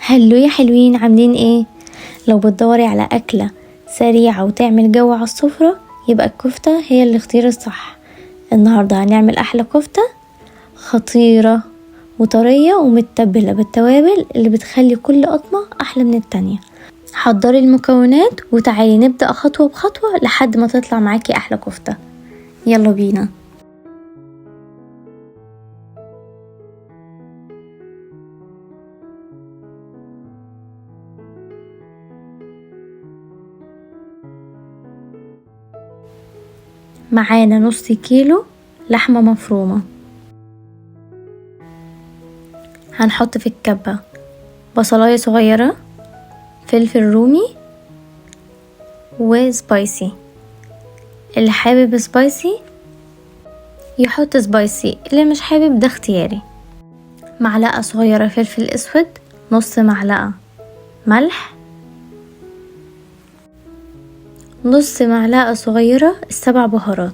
هلو يا حلوين، عاملين ايه؟ لو بتدوري على أكلة سريعة وتعمل جو على السفرة يبقى الكفتة هي الاختيار الصح. النهاردة هنعمل أحلى كفتة خطيرة وطرية ومتبلة بالتوابل اللي بتخلي كل قطمة أحلى من التانية. حضري المكونات وتعالي نبدأ خطوة بخطوة لحد ما تطلع معاكي أحلى كفتة. يلا بينا. معانا نص كيلو لحمة مفرومة. هنحط في الكبة بصلاية صغيرة، فلفل رومي وسبايسي. اللي حابب سبايسي يحط سبايسي، اللي مش حابب ده اختياري. معلقة صغيرة فلفل اسود، نص معلقة ملح، نص معلقة صغيرة 7 بهارات.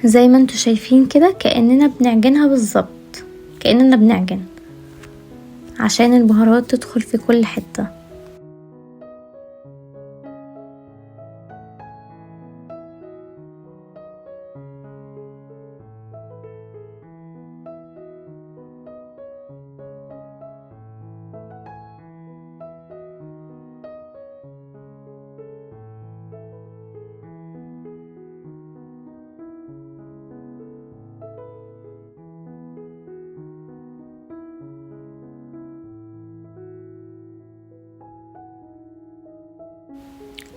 زي ما انتوا شايفين كده كأننا بنعجنها بالظبط، كأننا بنعجن عشان البهارات تدخل في كل حتة.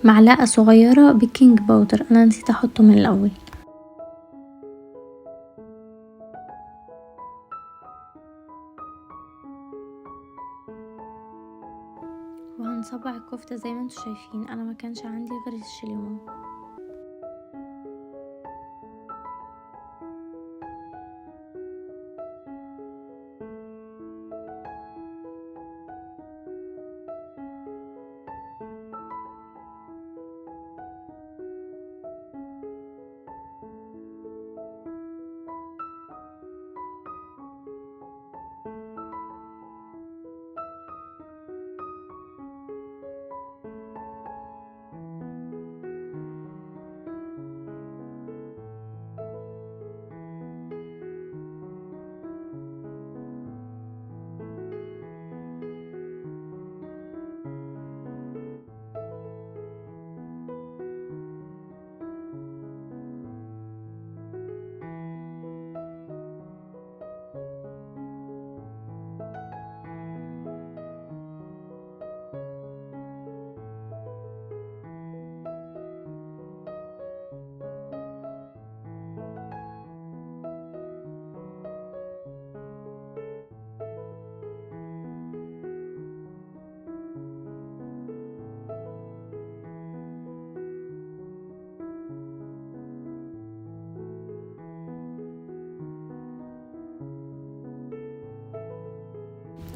معلقة صغيرة بيكنج باودر، انا نسيت احطه من الاول. وهنصبع الكفتة زي ما انتوا شايفين، انا ما كانش عندي غير الشليمون.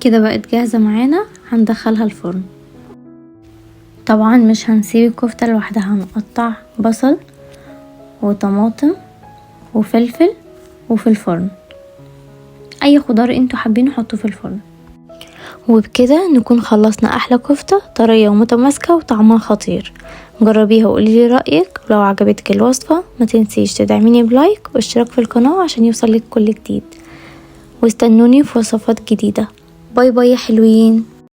كده بقت جاهزة معانا، هندخلها الفرن. طبعا مش هنسيب الكفتة لوحدها، هنقطع بصل وطماطم وفلفل وفي الفرن اي خضار انتوا حابين حطوه في الفرن. وبكده نكون خلصنا احلى كفتة طرية ومتماسكة وطعمها خطير. جربيها وقوليلي رأيك، ولو عجبتك الوصفة ما تنسيش تدعميني بلايك واشتراك في القناة عشان يوصلك كل جديد، واستنوني في وصفات جديدة. باي باي يا حلوين.